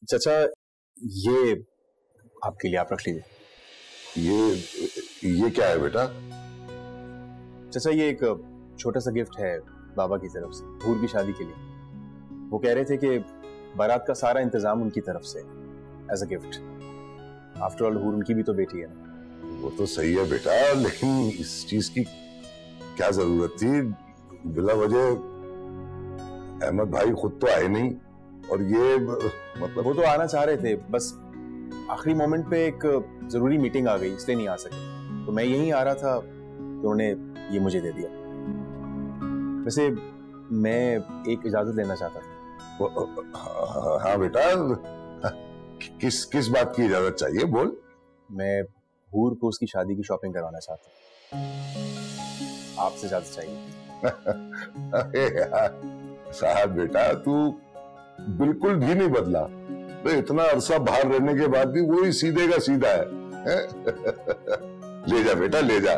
चाचा ये आपके लिए, आप रख लीजिए। ये क्या है बेटा? चाचा ये एक छोटा सा गिफ्ट है बाबा की तरफ से हूर की शादी के लिए। वो कह रहे थे कि बारात का सारा इंतजाम उनकी तरफ से as a gift. After all हूर उनकी भी तो बेटी है ना। वो तो सही है बेटा, लेकिन इस चीज की क्या जरूरत थी? बिला वजह अहमद भाई खुद तो आए नहीं, और ये मतलब वो तो आना चाह रहे थे, बस आखिरी मोमेंट पे एक जरूरी मीटिंग आ गई इसलिए नहीं आ सके। तो मैं यहीं आ रहा था तो उन्होंने ये मुझे दे दिया। वैसे मैं एक इजाजत लेना चाहता था। हाँ बेटा, किस बात की इजाजत चाहिए? बोल। मैं हूर को उसकी शादी की शॉपिंग करवाना चाहता हूँ, आपसे इजाजत चाहिए। अरे यार साहब बेटा, तू बिल्कुल भी नहीं बदला। तो इतना अरसा बाहर रहने के बाद भी वही सीधे का सीधा है? ले जा बेटा ले जा।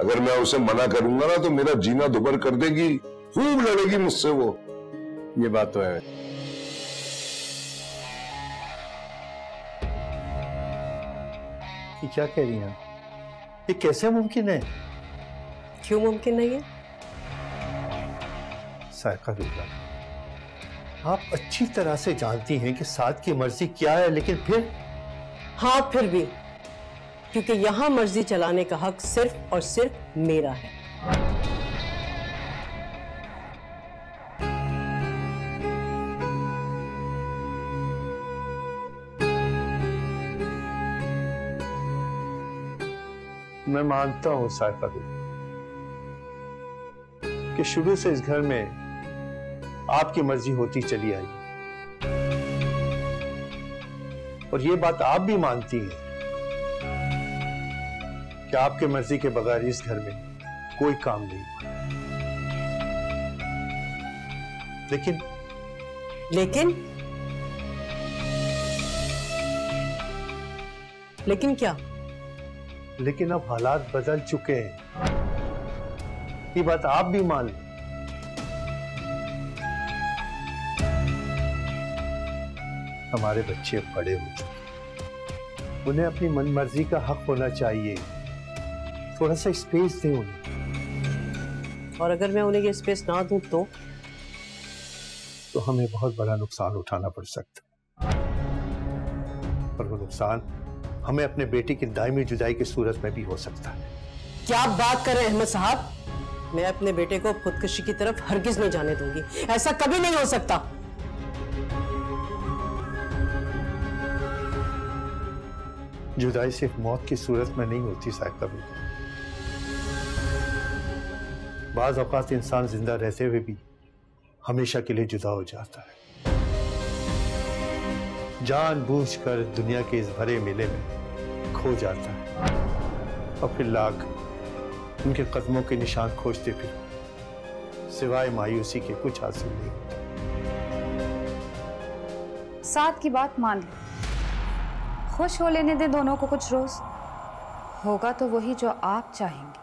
अगर मैं उसे मना करूंगा ना तो मेरा जीना दुभर कर देगी, खूब लड़ेगी मुझसे वो। ये बात तो है। ये क्या कह रही हैं? ये कैसे मुमकिन है? क्यों मुमकिन नहीं है? सायका बेगम, आप अच्छी तरह से जानती हैं कि साद की मर्जी क्या है, लेकिन फिर? हाँ फिर भी, क्योंकि यहां मर्जी चलाने का हक सिर्फ और सिर्फ मेरा है। मैं मानता हूं सायका बेगम कि शुरू से इस घर में आपकी मर्जी होती चली आई, और ये बात आप भी मानती हैं कि आपके मर्जी के बगैर इस घर में कोई काम नहीं हुआ। लेकिन क्या? लेकिन अब हालात बदल चुके हैं, ये बात आप भी मान लें। हमारे बच्चे अब बड़े हो चुके, उन्हें अपनी मनमर्जी का हक होना चाहिए। थोड़ा सा स्पेस दें उन्हें। और अगर मैं उन्हें ये स्पेस ना दूं तो हमें बहुत बड़ा नुकसान उठाना पड़ सकता है, और वो नुकसान हमें अपने बेटे की दायमी जुदाई की सूरत में भी हो सकता है। क्या आप बात कर रहे हैं अहमद साहब? मैं अपने बेटे को खुदकुशी की तरफ हरगिज नहीं जाने दूंगी। ऐसा कभी नहीं हो सकता। जुदाई सिर्फ मौत की सूरत में नहीं होती सायका बेगम। बाज़ औक़ात इंसान जिंदा रहते हुए भी हमेशा के लिए जुदा हो जाता है, जानबूझकर दुनिया के इस भरे मेले में खो जाता है, और फिर लाख उनके कदमों के निशान खोजते फिर सिवाय मायूसी के कुछ हासिल नहीं होता। साथ की बात मान लो, खुश हो लेने दे दोनों को कुछ रोज, होगा तो वही जो आप चाहेंगे।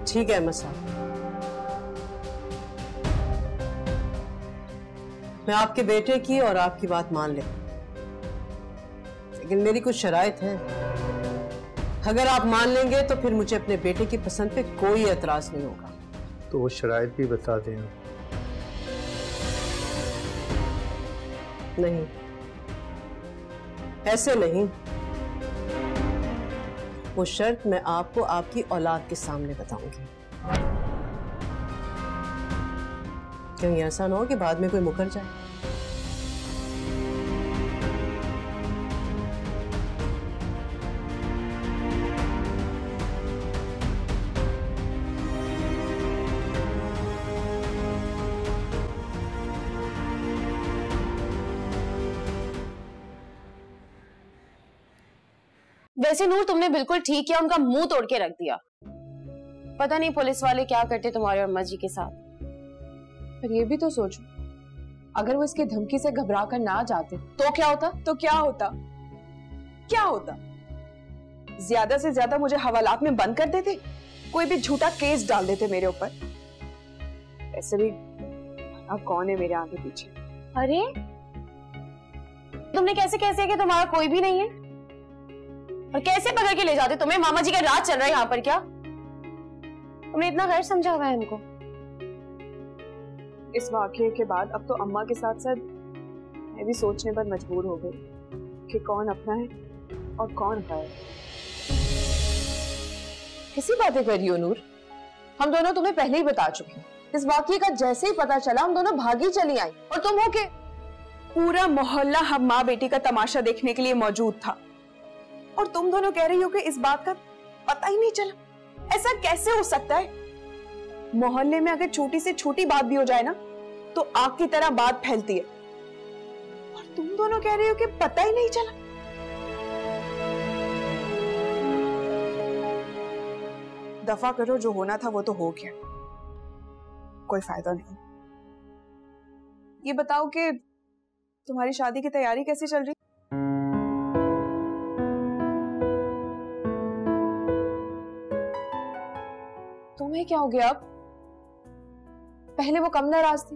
ठीक है अहमद साहब, मैं आपके बेटे की और आपकी बात मान ले, लेकिन मेरी कुछ शराइत है। अगर आप मान लेंगे तो फिर मुझे अपने बेटे की पसंद पे कोई एतराज नहीं होगा। तो वो शराइत भी बता दें। नहीं, ऐसे नहीं। वो शर्त मैं आपको आपकी औलाद के सामने बताऊंगी। कहीं ऐसा ना हो कि बाद में कोई मुकर जाए। वैसे नूर, तुमने बिल्कुल ठीक किया, उनका मुंह तोड़ के रख दिया। पता नहीं पुलिस वाले क्या करते तुम्हारे और अम्मा जी के साथ। पर ये भी तो सोचो, अगर वो इसकी धमकी से घबरा कर ना जाते तो क्या होता? क्या होता? ज्यादा से ज्यादा मुझे हवालात में बंद कर देते, कोई भी झूठा केस डाल देते मेरे ऊपर। वैसे भी अब कौन है मेरे आगे पीछे? अरे तुमने कैसे कैसे कि तुम्हारा कोई भी नहीं है, और कैसे पकड़ के ले जाते तुम्हें? मामा जी का राज चल रहा है यहाँ पर क्या? तुमने इतना गैर समझा हुआ है हमको। इस वाकये के बाद अब तो अम्मा के साथ साथ मैं भी सोचने पर मजबूर हो गई कि कौन अपना है और कौन गैर। किसी बातें कर रही हो नूर? हम दोनों तुम्हें पहले ही बता चुके हैं। इस वाकये का जैसे ही पता चला हम दोनों भागी चली आई, और तुम हो के पूरा मोहल्ला हम माँ बेटी का तमाशा देखने के लिए मौजूद था, और तुम दोनों कह रही हो कि इस बात का पता ही नहीं चला। ऐसा कैसे हो सकता है? मोहल्ले में अगर छोटी से छोटी बात भी हो जाए ना तो आग की तरह बात फैलती है, और तुम दोनों कह रही हो कि पता ही नहीं चला। दफा करो, जो होना था वो तो हो गया, कोई फायदा नहीं। ये बताओ कि तुम्हारी शादी की तैयारी कैसी चल रही? तुम्हें क्या हो गया अब? पहले वो कम नाराज थी,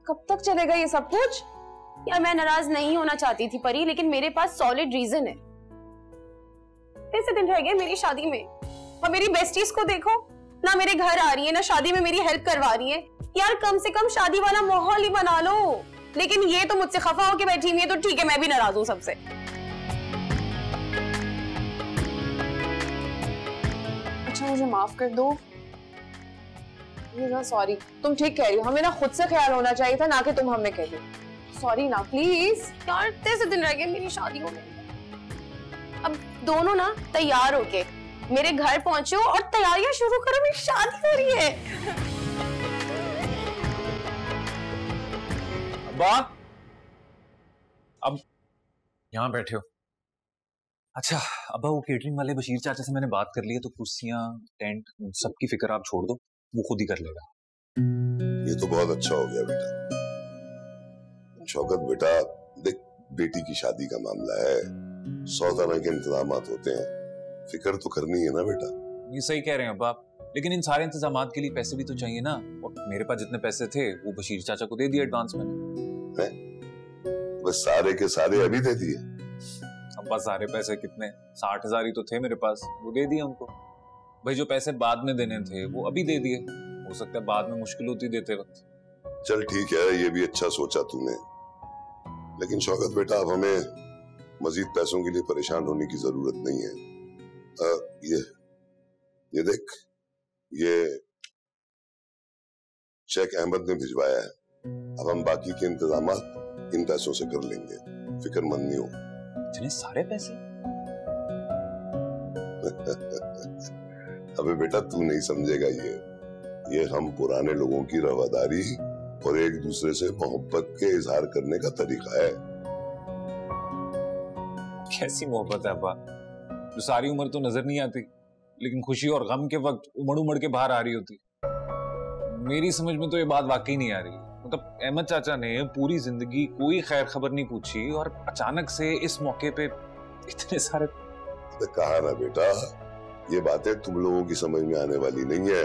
कब तक चलेगा ये सब कुछ? यार मैं नाराज नहीं होना चाहती थी परी, लेकिन मेरे पास सॉलिड रीजन है। 3 दिन रह गए मेरी शादी में, और मेरी बेस्टीज को देखो ना, मेरे घर आ रही है ना शादी में मेरी हेल्प करवा रही है। यार कम से कम शादी वाला माहौल ही बना लो। लेकिन ये तो मुझसे खफा होके बैठी हुई है, तो ठीक है मैं भी नाराज हूँ सबसे। अच्छा मुझे माफ कर दो। सॉरी, तुम ठीक कह रही हो, हमें ना खुद से ख्याल होना चाहिए था, ना कि तुम हमें कह दो। सॉरी ना प्लीज। यार 3 दिन रह गए मेरी शादी होने, अब दोनों ना तैयार होके मेरे घर पहुंचो और तैयारियां शुरू करो, मेरी शादी हो रही है। अब्बा, अब यहाँ बैठे हो? अच्छा अब्बा, वो केटरिंग वाले बशीर चाचा से मैंने बात कर ली है, तो कुर्सियां टेंट सबकी फिक्र आप छोड़ दो, वो खुद ही कर लेगा। ये तो बहुत अच्छा हो गया बेटा। शौकत बेटा देख, बेटी की शादी का मामला है, 100 तरह के इंतजाम होते हैं, फिक्र तो करनी है ना बेटा। ये सही कह रहे हैं अब्बा, लेकिन इन सारे इंतजामात के लिए पैसे भी तो चाहिए ना, और मेरे पास जितने पैसे थे वो बशीर चाचा को दे दिए एडवांस में। बस सारे के सारे अभी दे दिए? अब्बा सारे पैसे कितने, 60,000 ही तो थे मेरे पास, वो दे दिए उनको। भाई जो पैसे बाद में देने थे वो अभी दे दिए, हो सकता है बाद में मुश्किल होती देते वक्त। चल ठीक है, ये भी अच्छा सोचा तूने, लेकिन शौकत बेटा अब हमें मजीद पैसों के लिए परेशान होने की जरूरत नहीं है। ये देख, ये चेक अहमद ने भिजवाया है, अब हम बाकी के इंतजामात इन पैसों से कर लेंगे, फिक्रमंद नहीं हो। इतने सारे पैसे? अबे बेटा तू नहीं समझेगा, ये हम पुराने लोगों की रवादारी और एक दूसरे से मोहब्बत के इजहार करने का तरीका है। कैसी मोहब्बत है अब्बा, जो सारी उम्र तो नजर नहीं आती, लेकिन खुशी और गम के वक्त उमड़ उमड़ के बाहर आ रही होती। मेरी समझ में तो ये बात वाकई नहीं आ रही। मतलब अहमद चाचा ने पूरी जिंदगी कोई खैर खबर नहीं पूछी, और अचानक से इस मौके पे इतने सारे। कहा ना बेटा, ये बातें तुम लोगों की समझ में आने वाली नहीं है।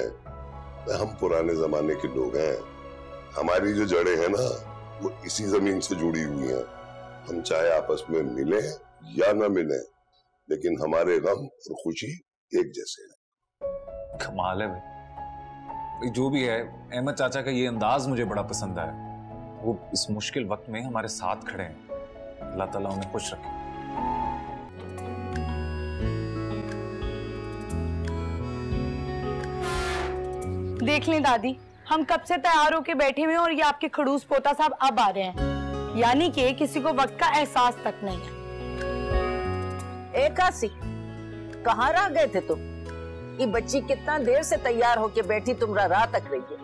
हम पुराने जमाने के लोग हैं, हमारी जो जड़ें हैं ना वो इसी जमीन से जुड़ी हुई हैं। हम चाहे आपस में मिले या ना मिले, लेकिन हमारे गम और खुशी एक जैसे हैं। कमाल है भाई, जो भी है अहमद चाचा का ये अंदाज मुझे बड़ा पसंद आया। वो इस मुश्किल वक्त में हमारे साथ खड़े हैं। अल्लाह ताला उन्हें खुश रखे। देख लें दादी, हम कब से तैयार होके बैठे हुए हैं और ये आपके खड़ूस पोता साहब अब आ रहे हैं, यानी कि किसी को वक्त का एहसास तक नहीं है। काशी, कहाँ रह गए थे तुम? ये बच्ची कितना देर से तैयार होके बैठी तुमरा राह तक रही है।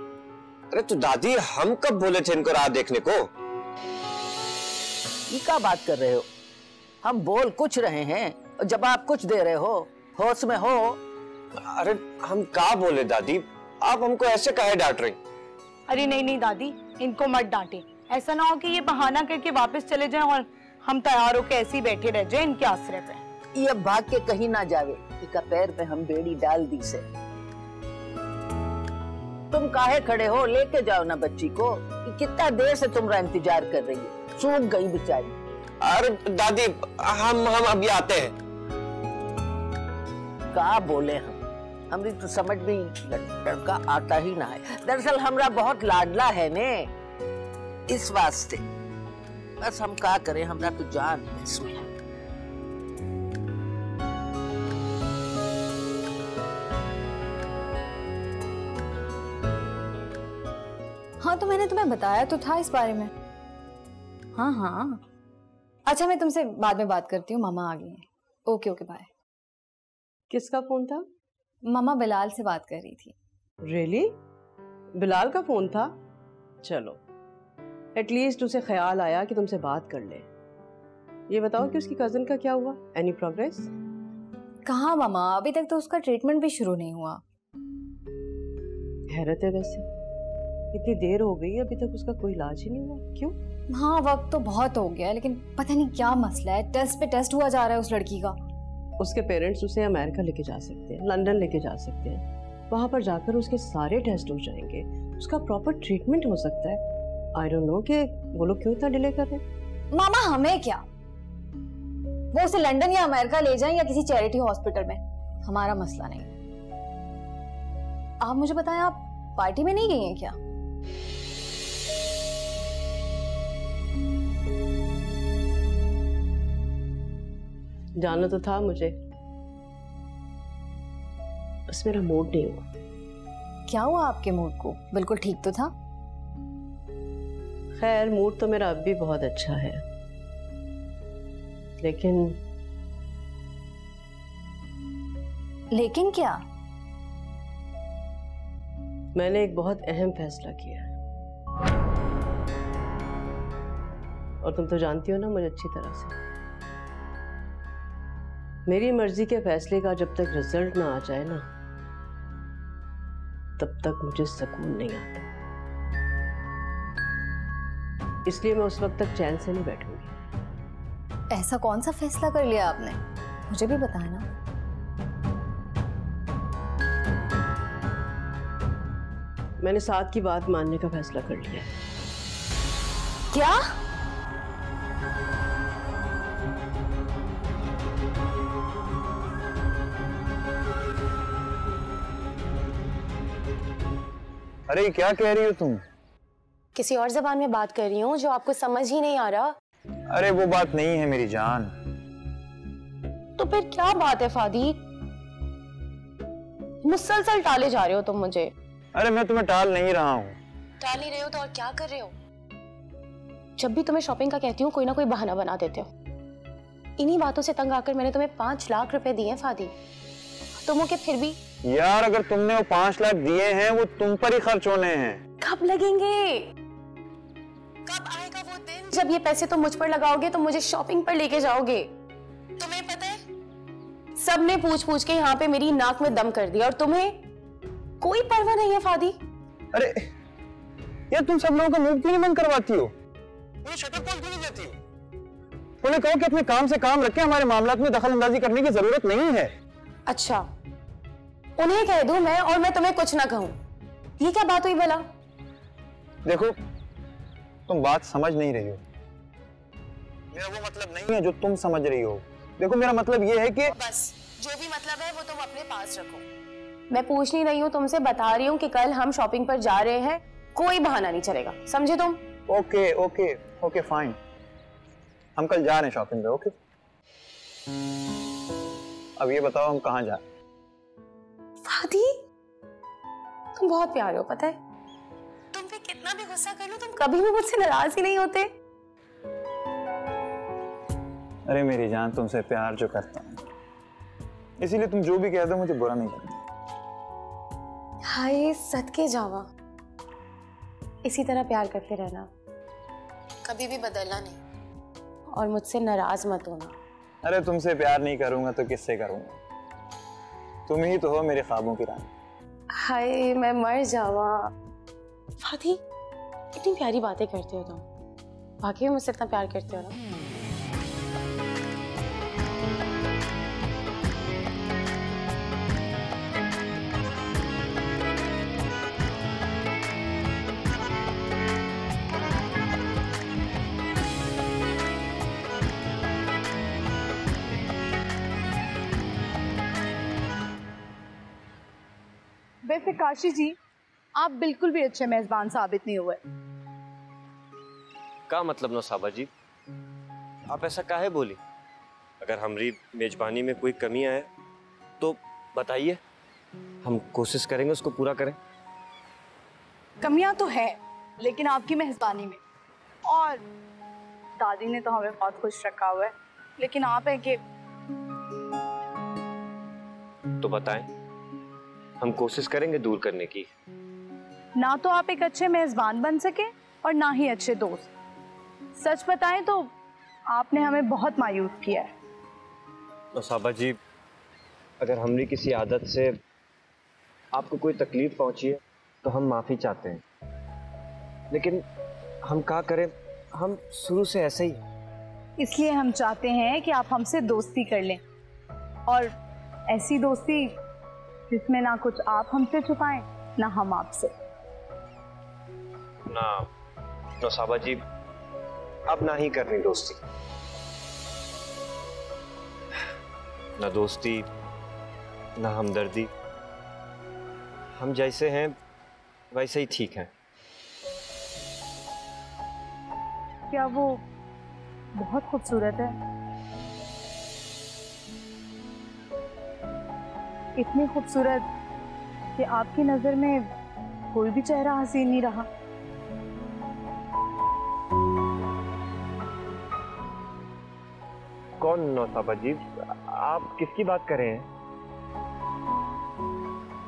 अरे तो दादी, हम कब बोले थे इनको राह देखने को? ये क्या बात कर रहे हो? हम बोल कुछ रहे हैं और जवाब कुछ दे रहे हो, होश में हो। अरे हम क्या बोले दादी, आप हमको ऐसे काहे डांट रही? अरे नहीं नहीं दादी, इनको मत डांटे, ऐसा ना हो कि ये बहाना करके वापस चले जाएं और हम तैयार होके ऐसे ही बैठे रह जाएं इनके आश्रय पे। ये भाग के कहीं ना जावे, इका पैर पे हम बेड़ी डाल दी से। तुम काहे खड़े हो? लेके जाओ ना बच्ची को। कितना देर से तुम्हारा इंतजार कर रही है, सूख गई बेचारी। अरे दादी हम अभी आते हैं। क्या बोले हमरी तो समझ में लड़का आता ही ना है। दरअसल हमरा बहुत लाडला है ने, इस वास्ते। बस हम क्या करें, हमरा तो जान महसूस है। हाँ तो मैंने तुम्हें बताया तो था इस बारे में। हाँ हाँ अच्छा, मैं तुमसे बाद में बात करती हूँ, मामा आ गए हैं। Okay okay bye. किसका फोन था? मामा बिलाल से बात कर रही थी। रियली? बिलाल का फोन था? चलो एटलीस्ट उसे ख्याल आया कि तुमसे बात कर ले। ये बताओ कि उसकी कजिन का क्या हुआ? Any progress? कहाँ मामा, अभी तक तो उसका ट्रीटमेंट भी शुरू नहीं हुआ। हैरत है वैसे, इतनी देर हो गई अभी तक उसका कोई इलाज ही नहीं हुआ। क्यों? हाँ वक्त तो बहुत हो गया, लेकिन पता नहीं क्या मसला है। टेस्ट पे टेस्ट हुआ जा रहा है उस लड़की का। उसके पेरेंट्स उसे अमेरिका लेके जा सकते हैं, लंदन लेके जा सकते हैं। वहां पर जाकर उसके सारे टेस्ट हो जाएंगे, उसका प्रॉपर ट्रीटमेंट हो सकता है। आई डोंट नो कि वो लोग क्यों इतना डिले कर रहे हैं। मामा हमें क्या, वो उसे लंदन या अमेरिका ले जाएं या किसी चैरिटी हॉस्पिटल में, हमारा मसला नहीं। आप मुझे बताएं, आप पार्टी में नहीं गई हैं क्या? जाना तो था मुझे, बस मेरा मूड नहीं हुआ। क्या हुआ आपके मूड को? बिल्कुल ठीक तो था। खैर मूड तो मेरा अब भी बहुत अच्छा है, लेकिन क्या? मैंने एक बहुत अहम फैसला किया है, और तुम तो जानती हो ना मुझे अच्छी तरह से। मेरी मर्जी के फैसले का जब तक रिजल्ट ना आ जाए ना, तब तक मुझे सुकून नहीं आता। इसलिए मैं उस वक्त तक चैन से नहीं बैठूंगी। ऐसा कौन सा फैसला कर लिया आपने? मुझे भी बताया ना। मैंने साथ की बात मानने का फैसला कर लिया। क्या? अरे क्या कह रही हो तुम? किसी और जबान में बात कर रही हूँ जो आपको समझ ही नहीं आ रहा। अरे वो बात नहीं है मेरी जान। तो फिर क्या बात है फादी? मुसलसल टाले जा रहे हो तुम मुझे। अरे मैं तुम्हें टाल नहीं रहा हूँ। टाल नहीं रहे हो तो और क्या कर रहे हो? जब भी तुम्हें शॉपिंग का कहती हूँ कोई ना कोई बहाना बना देते हो। इन्हीं बातों से तंग आकर मैंने तुम्हें 5 लाख रुपए दिए फादी। तुम हो के फिर भी। यार अगर तुमने वो 5 लाख दिए हैं वो तुम पर ही खर्च होने हैं। कब लगेंगे? कब आएगा वो दिन जब ये पैसे तुम मुझ पर लगाओगे तो मुझे शॉपिंग पर लेके जाओगे? तुम्हें पता है सबने पूछ पूछ के यहाँ पे मेरी नाक में दम कर दिया और तुम्हें कोई परवाह नहीं है फादी। अरे यार तुम सब लोगों का मुंह क्यों नहीं बंद करवाती हो? उन्हें शटर खोल क्यों नहीं देती हो? उन्हें कहो कि अपने काम से काम रखे, हमारे मामलात में दखल अंदाजी करने की जरूरत नहीं है। अच्छा उन्हें कह दूं मैं और मैं तुम्हें कुछ ना कहूं, ये क्या बात हुई भला? देखो तुम बात समझ नहीं रही हो। मेरा वो मतलब नहीं है जो तुम समझ रही हो। देखो मेरा मतलब ये है कि बस जो भी मतलब है वो तुम अपने पास रखो। मैं पूछ नहीं रही हूँ तुमसे, बता रही हूँ कि कल हम शॉपिंग पर जा रहे हैं, कोई बहाना नहीं चलेगा, समझे तुम? ओके ओके ओके फाइन, हम कल जा रहे हैं शॉपिंग पे। ओके अब ये बताओ हम कहाँ जा रहे हैं? फादी तुम बहुत प्यारे हो, पता है? तुम पे कितना भी गुस्सा कर लो तुम कभी भी मुझसे नाराज ही नहीं होते। अरे मेरी जान तुमसे प्यार जो करता हूँ, इसीलिए तुम जो भी कह दो मुझे बुरा नहीं लगता। हाय सदके जावा, इसी तरह प्यार करते रहना, कभी भी बदलना नहीं और मुझसे नाराज मत होना। अरे तुमसे प्यार नहीं करूंगा तो किससे करूंगा? तुम ही तो हो मेरे ख्वाबों की रानी। हाय मैं मर जावा। फादी कितनी प्यारी बातें करते हो तुम, वाकई में मुझसे इतना प्यार करते हो ना? वैसे काशी जी, आप बिल्कुल भी अच्छे मेजबान साबित नहीं हुए। क्या मतलब नौसाबा जी, आप ऐसा काहे बोली? अगर हमारी मेजबानी में कोई कमी आए तो बताइए, हम कोशिश करेंगे उसको पूरा करें। कमियां तो है, लेकिन आपकी मेहरबानी में, और दादी ने तो हमें बहुत खुश रखा हुआ है, लेकिन आप है कि तो बताएं, हम कोशिश करेंगे दूर करने की। ना तो आप एक अच्छे मेजबान बन सके और ना ही अच्छे दोस्त। सच बताएं तो आपने हमें बहुत मायूस किया है। नौसाबा जी, अगर हमारी किसी आदत से आपको कोई तकलीफ पहुंची है तो हम माफी चाहते हैं, लेकिन हम क्या करें, हम शुरू से ऐसे ही। इसलिए हम चाहते हैं कि आप हमसे दोस्ती कर लें, और ऐसी दोस्ती जिसमें ना कुछ आप हमसे छुपाएं ना हम आपसे। ना नौसाबा जी, अब ना ही करनी दोस्ती, ना दोस्ती ना हमदर्दी। हम जैसे हैं वैसे ही ठीक हैं। क्या वो बहुत खूबसूरत है? इतनी खूबसूरत कि आपकी नजर में कोई भी चेहरा हसीन नहीं रहा। कौन नौसाबा जी, आप किसकी बात कर रहे हैं?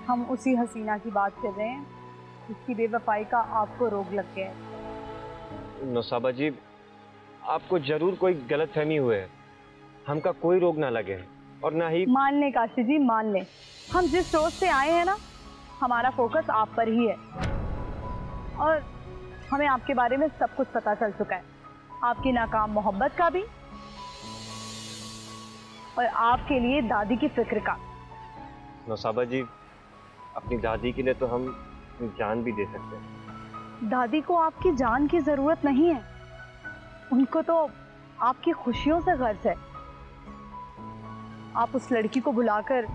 हम उसी हसीना की बात कर रहे हैं जिसकी बेवफाई का आपको रोग लग गया है। नौसाबा जी, आपको जरूर कोई गलतफहमी हुई है। हमका कोई रोग ना लगे है, और ना ही। मान लें काशी जी, मान लें, हम जिस सोच से आए हैं ना, हमारा फोकस आप पर ही है, और हमें आपके बारे में सब कुछ पता चल चुका है, आपकी नाकाम मोहब्बत का भी और आपके लिए दादी की फिक्र का। नौसाबा जी, अपनी दादी के लिए तो हम जान भी दे सकते हैं। दादी को आपकी जान की जरूरत नहीं है, उनको तो आपकी खुशियों से गर्ज है। आप उस लड़की को बुलाकर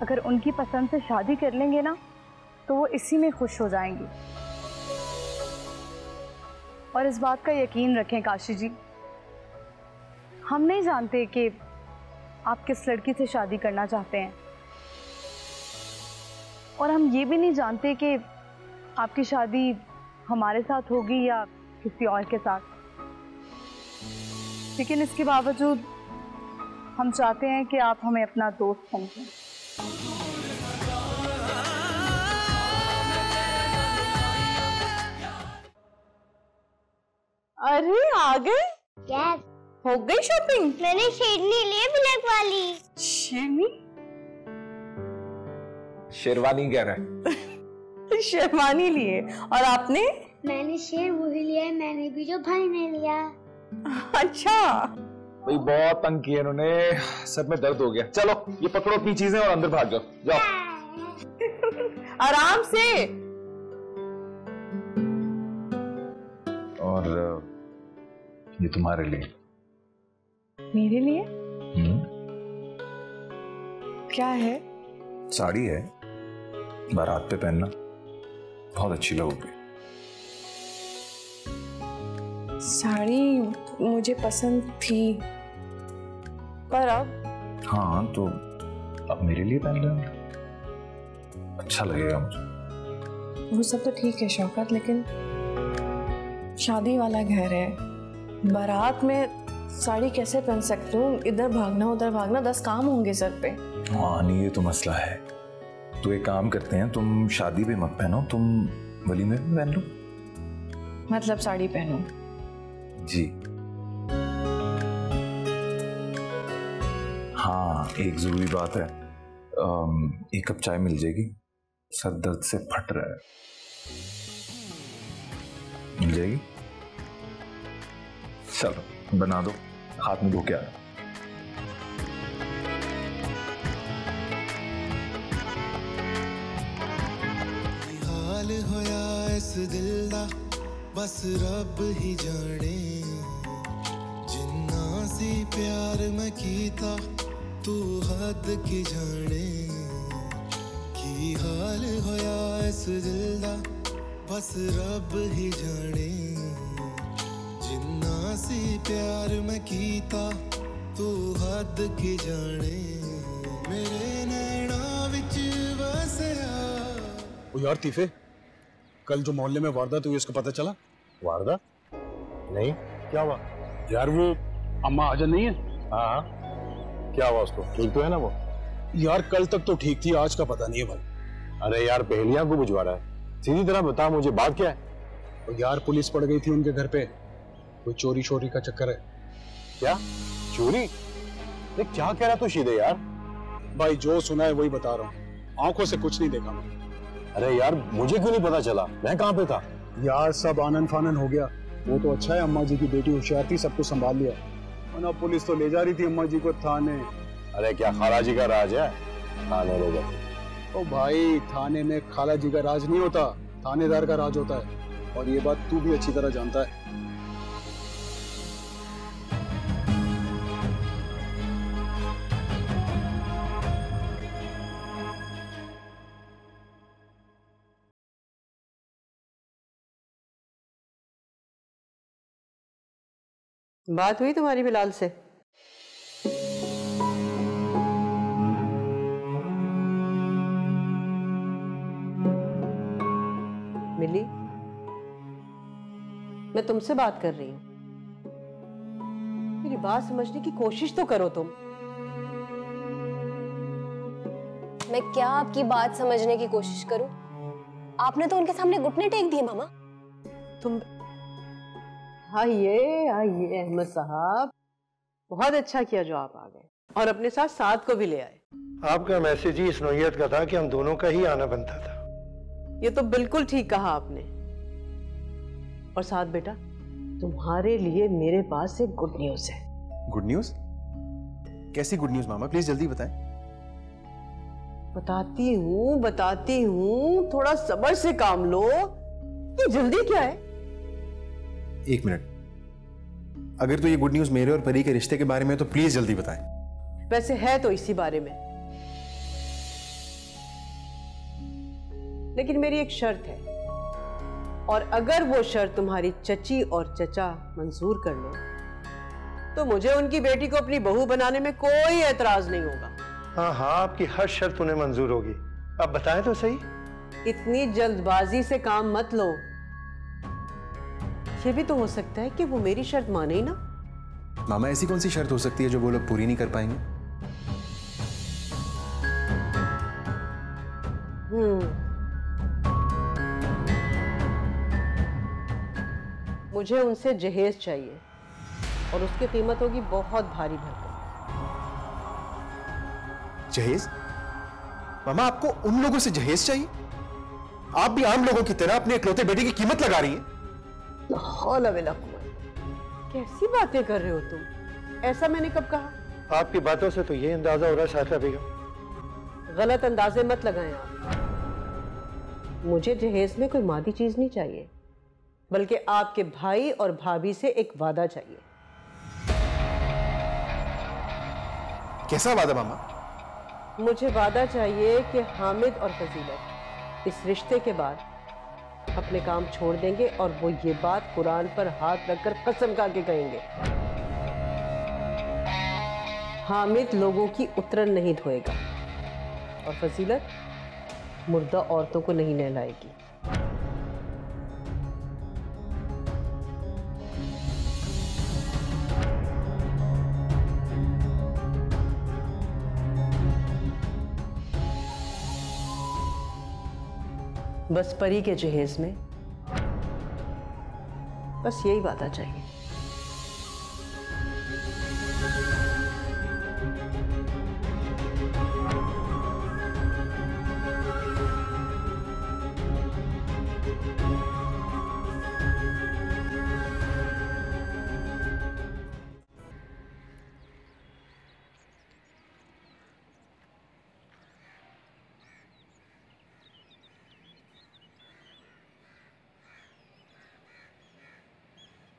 अगर उनकी पसंद से शादी कर लेंगे ना, तो वो इसी में खुश हो जाएंगी। और इस बात का यकीन रखें काशी जी, हम नहीं जानते कि आप किस लड़की से शादी करना चाहते हैं, और हम ये भी नहीं जानते कि आपकी शादी हमारे साथ होगी या किसी और के साथ। लेकिन इसके बावजूद हम चाहते हैं कि आप हमें अपना दोस्त समझें। अरे आ गए? यस। हो गई शॉपिंग? मैंने शेरनी ली ब्लैक वाली। शेरनी? शेरवानी कह रहा है। शेरवानी लिए। और आपने? मैंने शेर वही लिया है, मैंने भी जो भाई ने लिया। अच्छा भाई, बहुत तंग किया इन्होंने, सर में दर्द हो गया। चलो ये पकड़ो अपनी चीजें और अंदर भाग जाओ। आराम से। और ये तुम्हारे लिए। मेरे लिए? क्या है? साड़ी है, बारात पे पहनना, बहुत अच्छी लगोगी। साड़ी मुझे पसंद थी, पर अब? हाँ, तो अब मेरे लिए पहन लेना, अच्छा लगेगा मुझे। वो सब तो ठीक है शौकत, लेकिन शादी वाला घर है, बारात में साड़ी कैसे पहन सकती हूँ? इधर भागना उधर भागना, 10 काम होंगे सर पे। हाँ नहीं, ये तो मसला है। तो एक काम करते हैं, तुम शादी पे मत पहनो, तुम वलीमे में पहन लो। मतलब साड़ी पहनो? जी हाँ, एक जरूरी बात है, एक कप चाय मिल जाएगी, सर दर्द से फट रहा है। मिल जाएगी? चलो बना दो, हाथ में धो के आ रहा। हाल होया इस दिल दा बस रब ही जाने, जिन्ना सी प्यार मैं कीता तू हद की जाने, की हाल होया इस दिल दा बस रब ही जाने जिन्ना सी प्यार मैं कीता तू हद की जाने मेरे नैना विच वसया। ओ यार तीफे, कल जो मोहल्ले में वारदात हुई उसको पता चला? वारदात? नहीं, क्या हुआ? यार वो अम्मा आजन नहीं है? हाँ, क्या हुआ उसको? ठीक तो है ना वो? यार कल तक तो ठीक थी, आज का पता नहीं है भाई। अरे यार पहेलियां को बुझवा रहा है, सीधी तरह बता मुझे, बात क्या है? तो यार पुलिस पड़ गई थी उनके घर पे, कोई चोरी छोरी का चक्कर है। क्या चोरी? देख क्या कह रहा तू सीधे यार? भाई जो सुना है वही बता रहा हूँ, आंखों से कुछ नहीं देखा मैं। अरे यार मुझे क्यों नहीं पता चला, मैं कहाँ पे था? यार सब आनन फानन हो गया। वो तो अच्छा है अम्मा जी की बेटी होशियार थी, सबको संभाल लिया, वरना पुलिस तो ले जा रही थी अम्मा जी को थाने। अरे क्या खाला जी का राज है थाने ले जा? ओ भाई थाने में खाला जी का राज नहीं होता, थानेदार का राज होता है, और ये बात तू भी अच्छी तरह जानता है। बात हुई तुम्हारी बिलाल से? मिली? मैं तुमसे बात कर रही हूं, मेरी बात समझने की कोशिश तो करो तुम। मैं क्या आपकी बात समझने की कोशिश करूं? आपने तो उनके सामने घुटने टेक दिए मामा। तुम आइए आइए अहमद साहब, बहुत अच्छा किया जो आप आ गए, और अपने साथ साथ को भी ले आए। आपका मैसेज ही इस नौयत का था कि हम दोनों का ही आना बनता था। ये तो बिल्कुल ठीक कहा आपने। और साथ बेटा, तुम्हारे लिए मेरे पास एक गुड न्यूज है। Good news? कैसी गुड न्यूज मामा, प्लीज जल्दी बताएं। बताती हूँ, थोड़ा सब्र से काम लो। ये जल्दी क्या है? एक मिनट, अगर तो ये गुड न्यूज मेरे और परी के रिश्ते के बारे में तो प्लीज जल्दी बताएं। वैसे है तो इसी बारे में, लेकिन मेरी एक शर्त है, और अगर वो शर्त तुम्हारी चची और चचा मंजूर कर ले तो मुझे उनकी बेटी को अपनी बहू बनाने में कोई एतराज नहीं होगा। हाँ हाँ, आपकी हर शर्त उन्हें मंजूर होगी। अब बताएं तो सही। इतनी जल्दबाजी से काम मत लो, ये भी तो हो सकता है कि वो मेरी शर्त माने ही ना। मामा ऐसी कौन सी शर्त हो सकती है जो वो लोग पूरी नहीं कर पाएंगे? मुझे उनसे जहेज चाहिए, और उसकी कीमत होगी बहुत भारी भरकम। जहेज? मामा आपको उन लोगों से जहेज चाहिए? आप भी आम लोगों की तरह अपने इकलौते बेटे की कीमत लगा रही हैं। कैसी बातें कर रहे हो तुम? ऐसा मैंने कब कहा? आपकी बातों से तो ये अंदाजा हो रहा है साहिरा बेगम। गलत अंदाजे मत लगाएं आप। मुझे जहेज में कोई मादी चीज नहीं चाहिए, बल्कि आपके भाई और भाभी से एक वादा चाहिए। कैसा वादा मामा? मुझे वादा चाहिए कि हामिद और फजीलत इस रिश्ते के बाद अपने काम छोड़ देंगे, और वो ये बात कुरान पर हाथ रखकर कसम खा के कहेंगे। हामिद लोगों की उतरन नहीं धोएगा, और फजीलत मुर्दा औरतों को नहीं नहलाएगी। बस परी के जहेज में बस यही वादा चाहिए।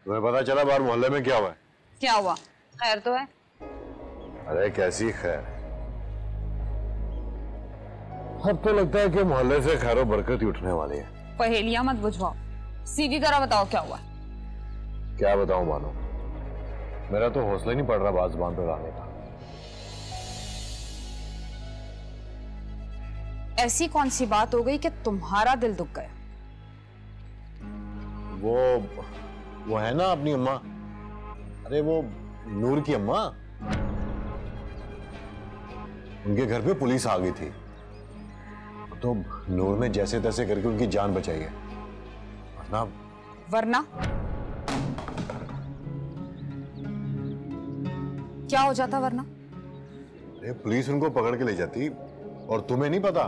तुम्हें पता चला बाहर मोहल्ले में क्या हुआ है? क्या हुआ? खैर तो है? अरे कैसी खैर? अब तो लगता है कि मोहल्ले से खैरो बरकत ही उठने वाली है। पहेलियां मत बुझवाओ, सीधी तरह बताओ क्या हुआ। क्या बताऊं मानो, मेरा तो हौसला ही नहीं पड़ रहा बात जुबान पर लाने का। ऐसी कौन सी बात हो गई कि तुम्हारा दिल दुख गया? वो है ना अपनी अम्मा, अरे वो नूर की अम्मा, उनके घर पे पुलिस आ गई थी तो नूर ने जैसे तैसे करके उनकी जान बचाई है, वरना क्या हो जाता वरना? अरे पुलिस उनको पकड़ के ले जाती। और तुम्हें नहीं पता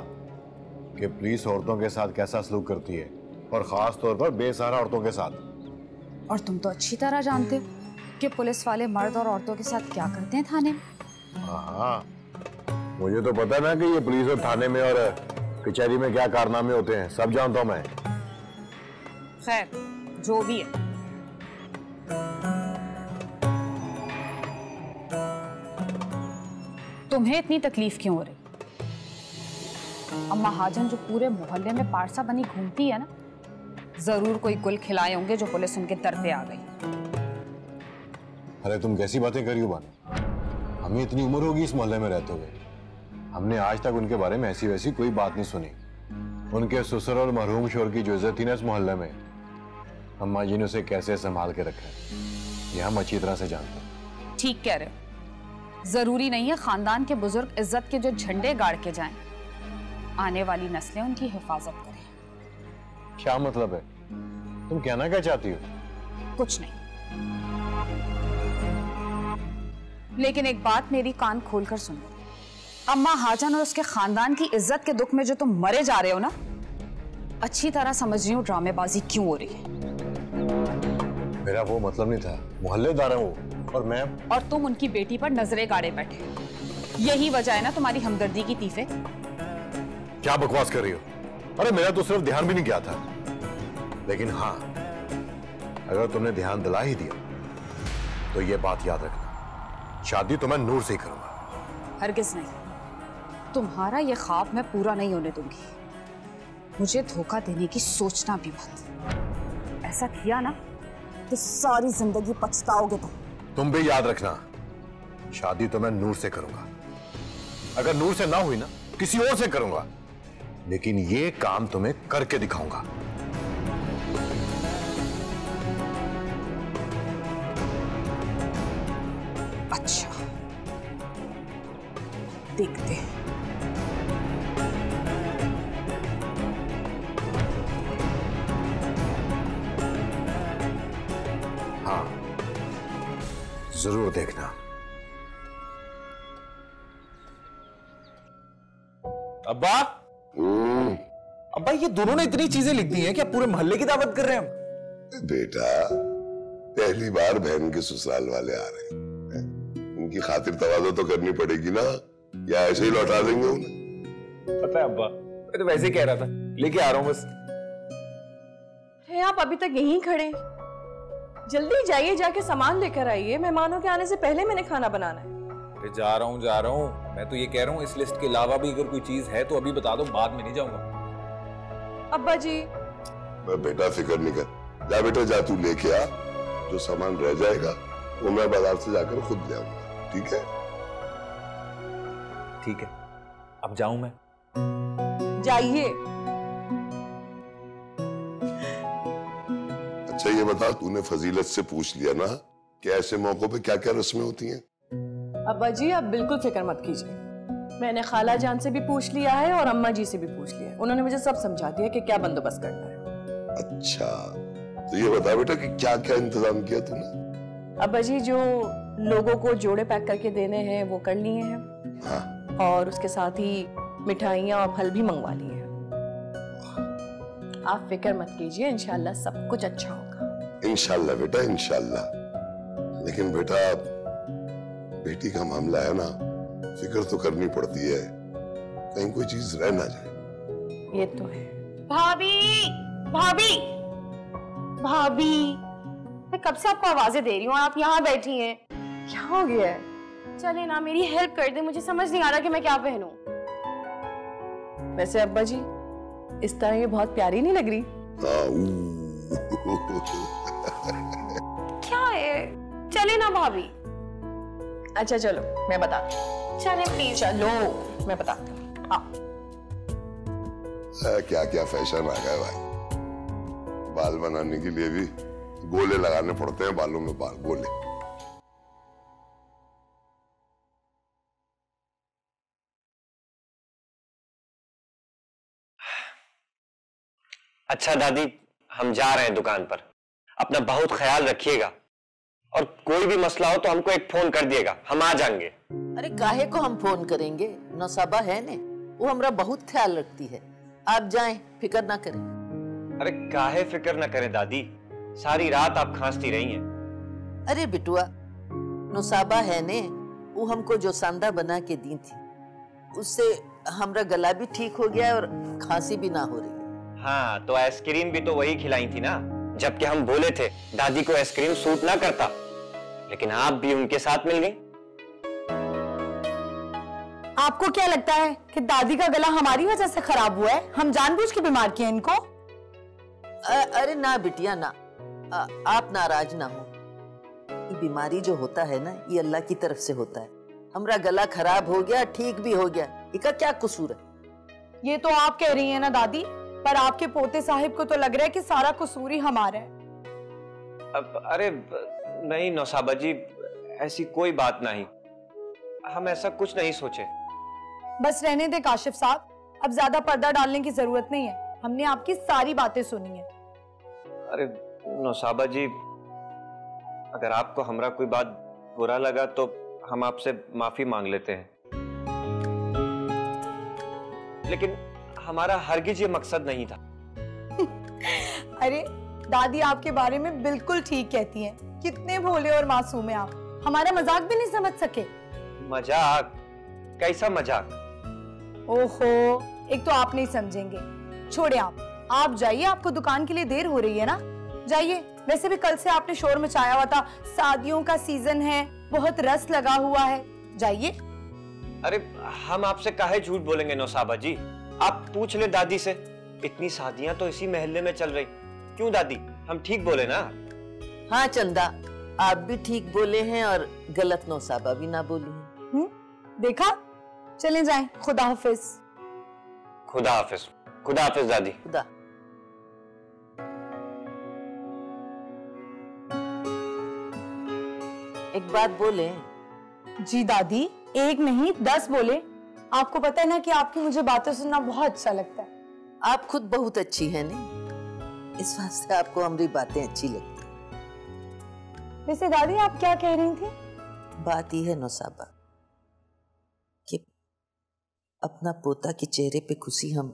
कि पुलिस औरतों के साथ कैसा सलूक करती है, और खास तौर पर बेसहारा औरतों के साथ। और तुम तो अच्छी तरह जानते हो कि पुलिस वाले मर्द और औरतों के साथ क्या करते हैं थाने में। हाँ, मुझे तो पता ना कि ये पुलिस और थाने में और कचहरी में क्या कारनामे होते हैं, सब जानता हूं मैं। खैर जो भी है, तुम्हें इतनी तकलीफ क्यों हो रही? अम्मा हाजन जो पूरे मोहल्ले में पारसा बनी घूमती है ना, जरूर कोई गुल खिलाए होंगे जो पुलिस उनके दर पे आ गई। अरे तुम कैसी बातें कर रही हो बानो, हमें इतनी उम्र होगी इस मोहल्ले में रहते हुए, हमने आज तक उनके बारे में ऐसी वैसी कोई बात नहीं सुनी। उनके ससुर और मरहूम शोहर की जो इज्जत थी ना इस मोहल्ले में, अम्मा जी ने उसे कैसे संभाल के रखा है ये हम अच्छी तरह से जानते हैं। ठीक कह रहे हो, जरूरी नहीं है खानदान के बुजुर्ग इज्जत के जो झंडे गाड़ के जाएं, आने वाली नस्लें उनकी हिफाजत करें। क्या मतलब है, तुम कहना क्या चाहती हो? कुछ नहीं, लेकिन एक बात मेरी कान खोलकर सुनो। अम्मा हाजन और उसके खानदान की इज्जत के दुख में जो तुम मरे जा रहे हो ना, अच्छी तरह समझ रही हूँ ड्रामेबाजी क्यों हो रही है। मेरा वो मतलब नहीं था, मोहल्लेदार है वो, और तुम उनकी बेटी पर नजरें गाड़े बैठे, यही वजह है ना तुम्हारी हमदर्दी की तीफे। क्या बकवास कर रही हो? अरे मेरा तो सिर्फ ध्यान भी नहीं गया था, लेकिन हाँ अगर तुमने ध्यान दिला ही दिया तो ये बात याद रखना, शादी तो मैं नूर से ही करूंगा। हरगिज नहीं, तुम्हारा ये ख्वाब मैं पूरा नहीं होने दूंगी। मुझे धोखा देने की सोचना भी मत। ऐसा किया ना तो सारी जिंदगी पछताओगे तुम भी याद रखना, शादी तो मैं नूर से करूंगा। अगर नूर से ना हुई ना किसी और से करूंगा, लेकिन ये काम तुम्हें करके दिखाऊंगा। अच्छा, देखते हैं। हाँ जरूर देखना। अब्बा, अब्बा ये दोनों ने इतनी चीजें लिख दी हैं कि पूरे मोहल्ले की दावत कर रहे हैं हम। बेटा पहली बार बहन के ससुराल वाले आ रहे हैं, उनकी खातिर तवाज़ो तो करनी पड़ेगी ना, या ऐसे ही लौटा देंगे उन्हें? पता है अब्बा, मैं तो वैसे ही कह रहा था, लेके आ रहा हूँ बस। आप अभी तक यहीं खड़े हैं? जल्दी जाइए, जाके सामान लेकर आइए, मेहमानों के आने से पहले मैंने खाना बनाना है। जा रहा हूँ। मैं तो ये कह रहा हूँ इस लिस्ट के अलावा भी अगर कोई चीज है तो अभी बता दो, बाद में नहीं जाऊंगा। अब्बा जी। बेटा फिक्र नहीं कर, जा बेटा जा, तू लेके आ, जो सामान रह जाएगा वो मैं बाजार से जाकर खुद ले आऊंगा, ठीक है? ठीक है, अब जाऊं मैं? जाइए। अच्छा ये बता, तूने फजीलत से पूछ लिया ना कि ऐसे मौकों पे क्या क्या रस्में होती हैं? अब्बा जी आप बिल्कुल फिक्र मत कीजिए, मैंने खाला जान से भी पूछ लिया है और अम्मा जी से भी पूछ लिया है, उन्होंने मुझे सब समझा दिया कि क्या बंदोबस्त करना है। अच्छा तो ये बता बेटा कि क्या क्या इंतजाम किया तूने? अब्बा जी जो लोगों को जोड़े पैक करके देने हैं वो कर लिए हैं। हाँ। और उसके साथ ही मिठाइयाँ और फल भी मंगवा लिए हैं। आप फिक्र मत कीजिए, इंशाल्लाह सब कुछ अच्छा होगा। इंशाल्लाह बेटा इंशाल्लाह, लेकिन बेटा बेटी का मामला है ना, फिक्र तो करनी पड़ती है, कहीं कोई चीज रह ना जाए। ये तो है। भाभी भाभी भाभी, मैं कब से आपको आवाजें दे रही हूँ, आप यहाँ बैठी हैं। क्या हो गया है? चले ना मेरी हेल्प कर दे, मुझे समझ नहीं आ रहा कि मैं क्या पहनूं। वैसे अब्बा जी, इस तरह ये बहुत प्यारी नहीं लग रही? क्या है? चले ना भाभी। अच्छा चलो, मैं बताती हूँ। चले प्लीज। चलो, मैं बताती हूँ। क्या क्या फैशन आ गया भाई। बाल बनाने के लिए भी गोले लगाने पड़ते हैं बालों में, बाल गोले। अच्छा दादी, हम जा रहे हैं दुकान पर। अपना बहुत ख्याल रखिएगा और कोई भी मसला हो तो हमको एक फोन कर दिएगा, हम आ जाएंगे। अरे काहे को हम फोन करेंगे, नौसाबा है ने, वो हमरा बहुत ख्याल रखती है। आप जाएं, फिक्र ना करें। अरे काहे फिक्र ना करें दादी, सारी रात आप खांसती रही हैं। अरे बिटुआ, नौसाबा है ने, वो हमको जो सांदा बना के दी थी, उससे हमरा गला भी ठीक हो गया और खांसी भी ना हो रही। हाँ, तो आइसक्रीम भी तो वही खिलाई थी ना, जबकि हम बोले थे दादी को आइसक्रीम सूट ना करता, लेकिन आप भी उनके साथ मिल गई। आपको क्या लगता है कि दादी का गला हमारी वजह से खराब हुआ है? हम जानबूझ के बीमार किए इनको? अरे ना बिटिया ना, आप नाराज ना हो। ये बीमारी जो होता है ना, ये अल्लाह की तरफ से होता है। हमरा गला खराब हो गया, ठीक भी हो गया, इसका क्या कसूर है? ये तो आप कह रही हैं ना दादी, पर आपके पोते साहिब को तो लग रहा है कि सारा कसूर ही हमारा है। अरे नहीं नौसाबा जी, ऐसी कोई बात नहीं, हम ऐसा कुछ नहीं सोचे। बस रहने दे काशिफ साहब, अब ज्यादा पर्दा डालने की जरूरत नहीं है, हमने आपकी सारी बातें सुनी है। अरे नौसाबा जी, अगर आपको हमरा कोई बात बुरा लगा तो हम आपसे माफी मांग लेते हैं, लेकिन हमारा हरगिज ये मकसद नहीं था। अरे दादी आपके बारे में बिल्कुल ठीक कहती हैं, कितने भोले और मासूम हैं आप, हमारा मजाक भी नहीं समझ सके। मजाक? कैसा मजाक? ओहो, एक तो आप नहीं समझेंगे, छोड़े आप जाइए, आपको दुकान के लिए देर हो रही है ना, जाइए। वैसे भी कल से आपने शोर मचाया हुआ था, शादियों का सीजन है, बहुत रस लगा हुआ है, जाइए। अरे हम आपसे काहे झूठ बोलेंगे नौसाबा जी, आप पूछ ले दादी से, इतनी शादियां तो इसी मोहल्ले में चल रही। क्यों दादी, हम ठीक बोले ना? हाँ चंदा, आप भी ठीक बोले हैं और गलत नौसाबा भी ना बोली है। देखा, चले जाएं, खुदा हाफिज। खुदा हाफिज। खुदा हाफिज दादी। खुदा। एक बात बोले? जी दादी, एक नहीं 10 बोले। आपको पता है ना कि आपकी मुझे बातें सुनना बहुत अच्छा लगता है। आप खुद बहुत अच्छी हैं ने, इस वास्ते आपको हमारी बातें अच्छी लगती हैं। वैसे दादी आप क्या कह रही थी? बात यह है नौसाबा कि अपना पोता के चेहरे पे खुशी हम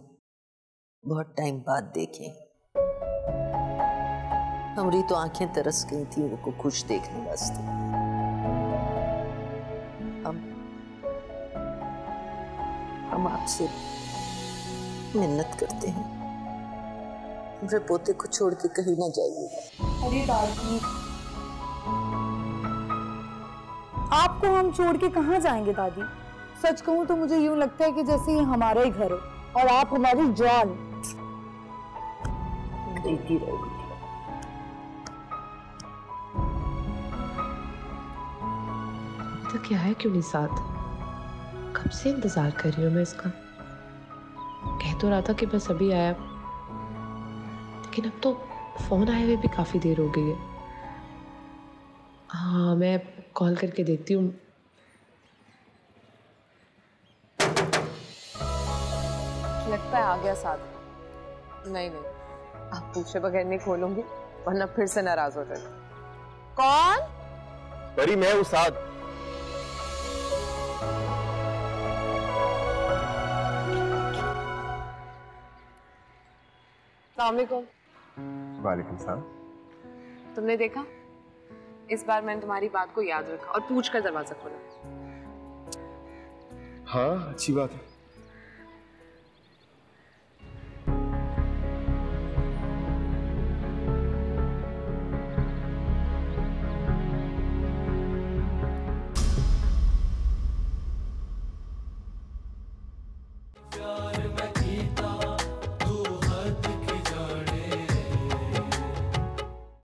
बहुत टाइम बाद देखें। हमारी तो आंखें तरस गई थी वो खुश देखने वास्ते। हम आपसे मिन्नत करते हैं, मेरे पोते को छोड़ के कहीं ना जाइएगा। अरे दादी, आपको हम छोड़ के कहाँ जाएंगे दादी? सच कहूँ तो मुझे यूं लगता है कि जैसे ये हमारा ही घर हो और आप हमारी जान। देखती रहोगी। तो क्या है क्यों नहीं साथ? कब से इंतजार कर रही हूँ मैं इसका। कह तो रहा था कि बस अभी आया, लेकिन अब तो फोन आए हुए भी काफी देर हो गई है। हाँ, मैं कॉल करके देखती हूँ। लगता है आ गया साथ। नहीं, आप पूछे बगैर नहीं खोलूंगी, वरना फिर से नाराज हो जाएगा। कौन? परी, मैं हूँ साथ। वालेकुम सलाम। तुमने देखा, इस बार मैंने तुम्हारी बात को याद रखा और पूछ कर दरवाजा खोला। हाँ, अच्छी बात है।